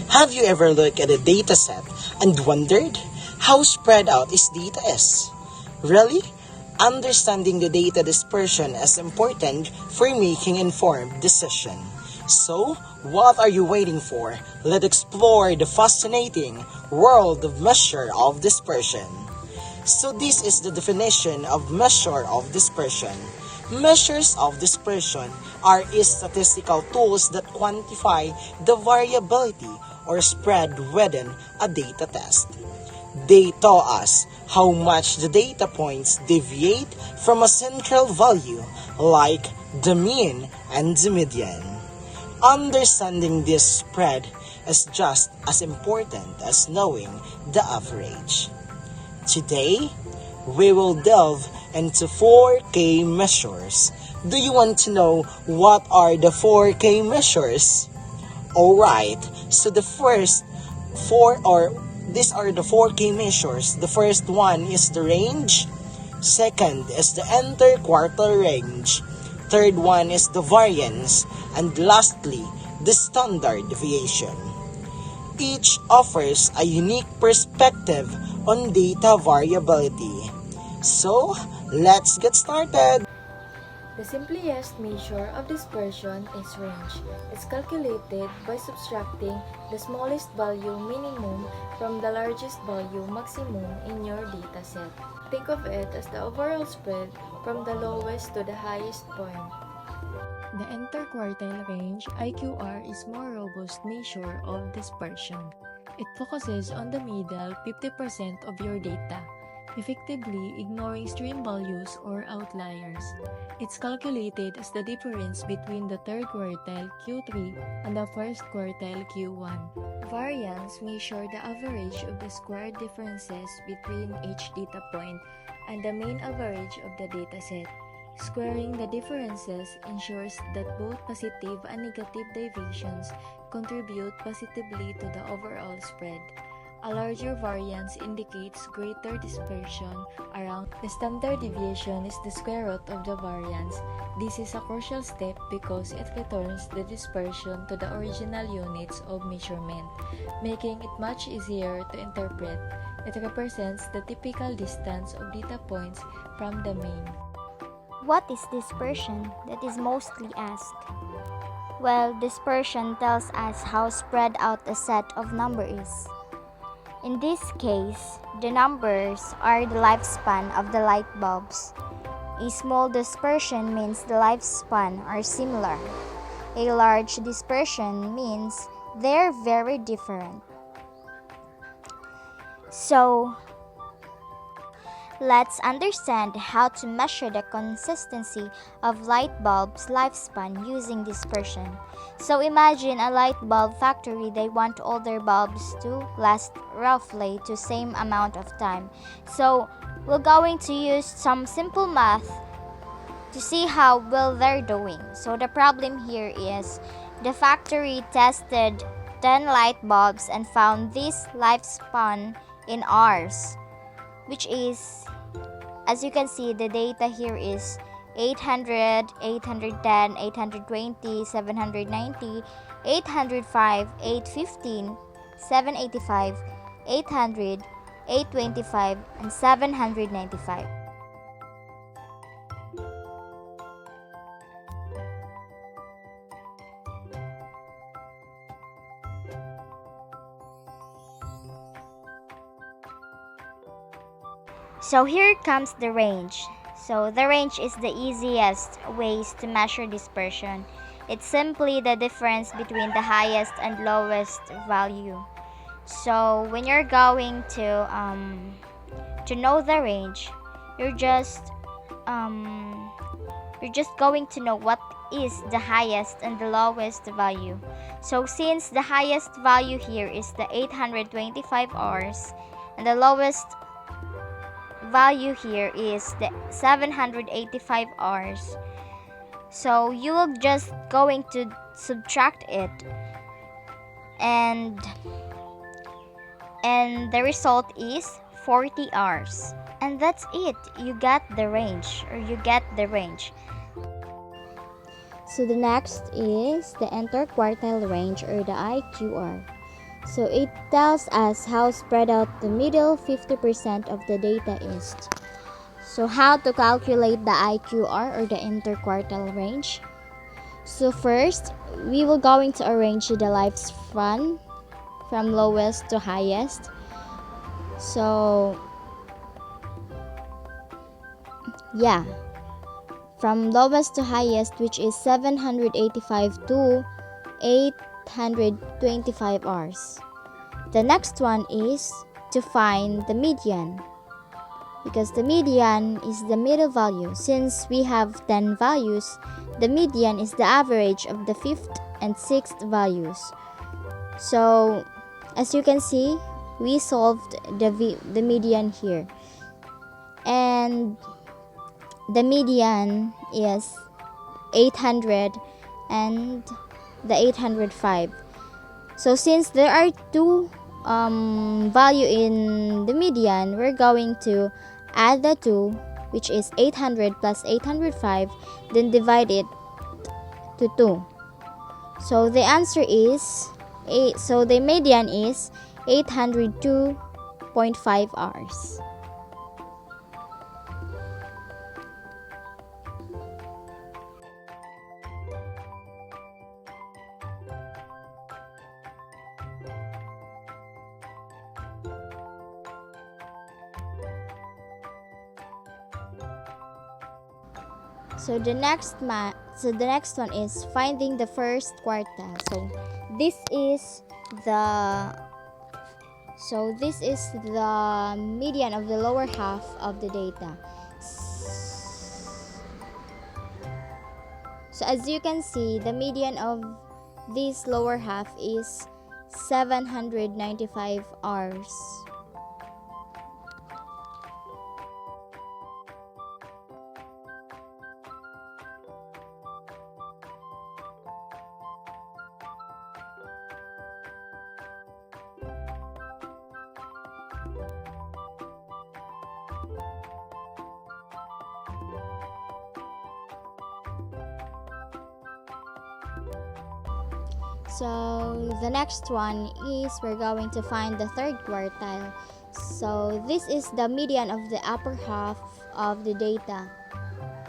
Have you ever looked at a data set and wondered how spread out its data is? Really? Understanding the data dispersion is important for making informed decision. So, what are you waiting for? Let's explore the fascinating world of measure of dispersion. So this is the definition of measure of dispersion. Measures of dispersion are statistical tools that quantify the variability or spread within a data test. They tell us how much the data points deviate from a central value, like the mean and the median. Understanding this spread is just as important as knowing the average. Today, we will delve into 4K measures. Do you want to know what are the 4K measures? Alright, so these are the 4K measures. The first one is the range. Second is the interquartile range. Third one is the variance. And lastly, the standard deviation. Each offers a unique perspective on data variability. So, let's get started. The simplest measure of dispersion is range. It's calculated by subtracting the smallest value minimum from the largest value maximum in your dataset. Think of it as the overall spread from the lowest to the highest point. The interquartile range (IQR) is more robust measure of dispersion. It focuses on the middle 50% of your data, effectively ignoring extreme values or outliers. It's calculated as the difference between the third quartile Q3 and the first quartile Q1. Variance measure the average of the squared differences between each data point and the mean average of the dataset. Squaring the differences ensures that both positive and negative deviations contribute positively to the overall spread. A larger variance indicates greater dispersion around. The standard deviation is the square root of the variance. This is a crucial step because it returns the dispersion to the original units of measurement, making it much easier to interpret. It represents the typical distance of data points from the mean. What is dispersion? That is mostly asked. Well, dispersion tells us how spread out a set of numbers is. In this case, the numbers are the lifespan of the light bulbs. A small dispersion means the lifespan are similar. A large dispersion means they're very different. So, let's understand how to measure the consistency of light bulb's lifespan using dispersion. So imagine a light bulb factory. They want all their bulbs to last roughly the same amount of time. So we're going to use some simple math to see how well they're doing. So the problem here is the factory tested 10 light bulbs and found this lifespan in hours, which is, as you can see, the data here is 800, 810, 820, 790, 805, 815, 785, 800, 825, and 795. So here comes the range. So the range is the easiest ways to measure dispersion. It's simply the difference between the highest and lowest value. So when you're going to know the range, you're just going to know what is the highest and the lowest value. So since the highest value here is the 825 hours and the lowest value here is the 785 hours, so you will just going to subtract it, and the result is 40 hours, and that's it. You get the range. So the next is the interquartile range, or the IQR. So it tells us how spread out the middle 50% of the data is. So how to calculate the IQR or the interquartile range? So first, we will going to arrange the lifespan from lowest to highest. So yeah, from lowest to highest, which is 785 to 825 hours. The next one is to find the median, because the median is the middle value. Since we have 10 values, the median is the average of the 5th and 6th values. So as you can see, we solved the median here, and the median is 800 and the 805. So since there are two value in the median, we're going to add the two, which is 800 plus 805, then divide it to 2. So the answer is so the median is 802.5 hours. So the next one is finding the first quartile. So this is the median of the lower half of the data. So as you can see, the median of this lower half is 795 hours. So the next one is we're going to find the third quartile. So this is the median of the upper half of the data.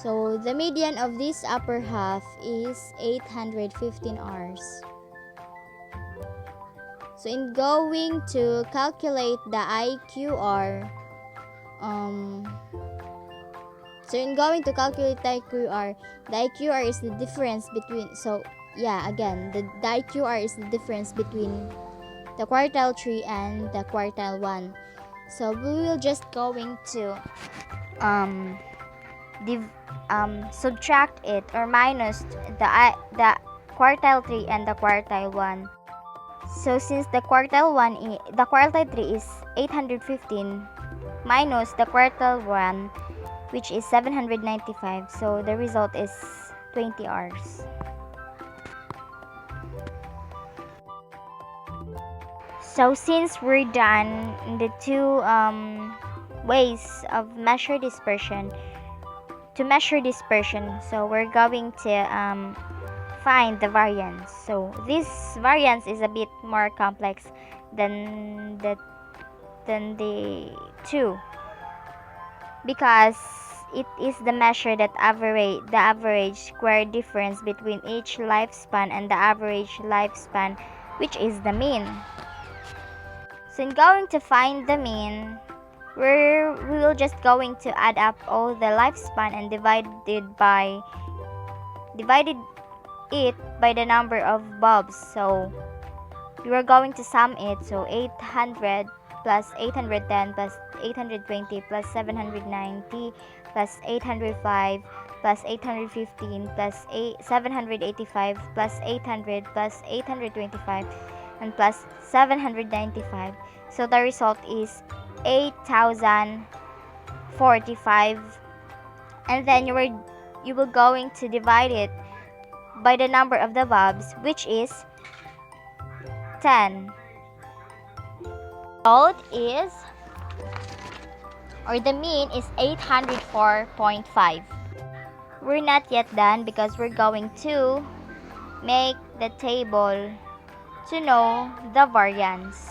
So the median of this upper half is 815 hours. So in going to calculate the IQR, the IQR is the difference between, the IQR is the difference between the quartile 3 and the quartile 1. So we will just going to subtract it or minus the quartile 3 and the quartile 1. So since the quartile 3 is 815 minus the quartile 1, which is 795, so the result is 20 hours. So since we're done in the two ways of measure dispersion, so we're going to find the variance. So this variance is a bit more complex than the two, because it is the measure that the average square difference between each lifespan and the average lifespan, which is the mean. So in going to find the mean, we will just going to add up all the lifespan and divided it by the number of bulbs. So we are going to sum it. So 800 plus 810 plus 820 plus 790 plus 805 plus 815 plus 785 plus 800 plus 825 and plus 795. So the result is 8,045, and then you will going to divide it by the number of the bulbs, which is 10. The mean is 804.5. We're not yet done because we're going to make the table to know the variance.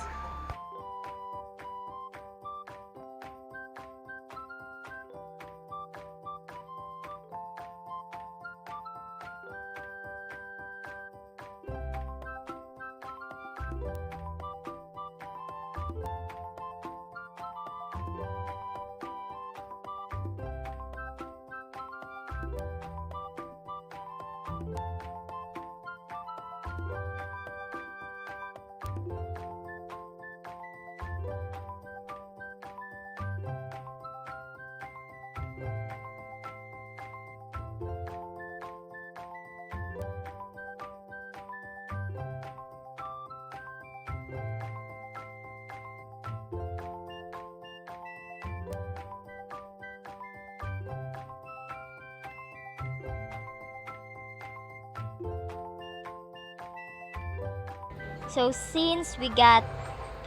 So since we get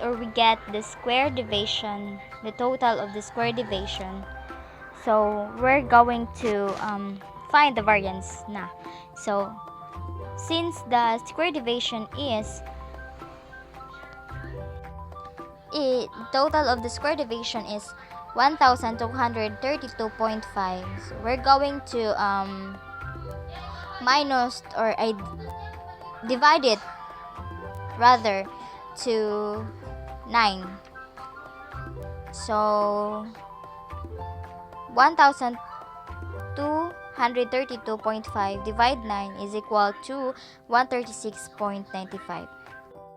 the square deviation, the total of the square deviation, so we're going to find the variance na. So since the square deviation is total of the square deviation is 1232.5, so we're going to minus or divide it rather to 9. So 1232.5 divide 9 is equal to 136.95.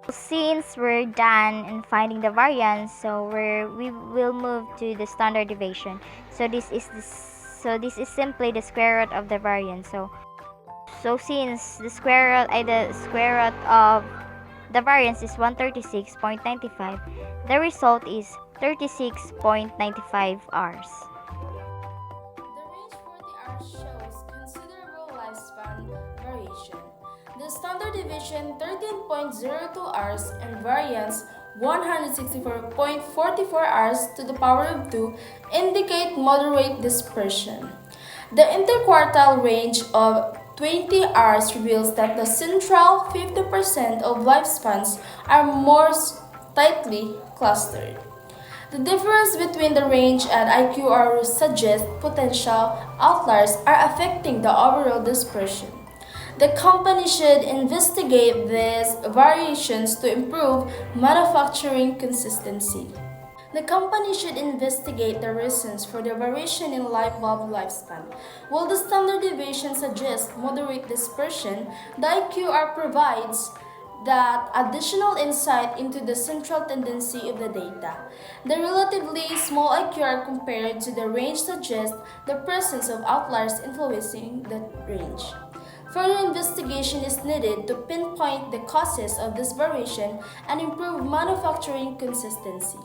Since we're done in finding the variance, so we will move to the standard deviation. So this is simply the square root of the variance. So since the square root of the variance is 136.95, the result is 36.95 hours. The range 40 hours shows considerable lifespan variation. The standard deviation 13.02 hours and variance 164.44 hours to the power of 2 indicate moderate dispersion. The interquartile range of 20 hours reveals that the central 50% of lifespans are more tightly clustered. The difference between the range and IQR suggests potential outliers are affecting the overall dispersion. The company should investigate these variations to improve manufacturing consistency. The company should investigate the reasons for the variation in light bulb lifespan. While the standard deviation suggests moderate dispersion, the IQR provides that additional insight into the central tendency of the data. The relatively small IQR compared to the range suggests the presence of outliers influencing the range. Further investigation is needed to pinpoint the causes of this variation and improve manufacturing consistency.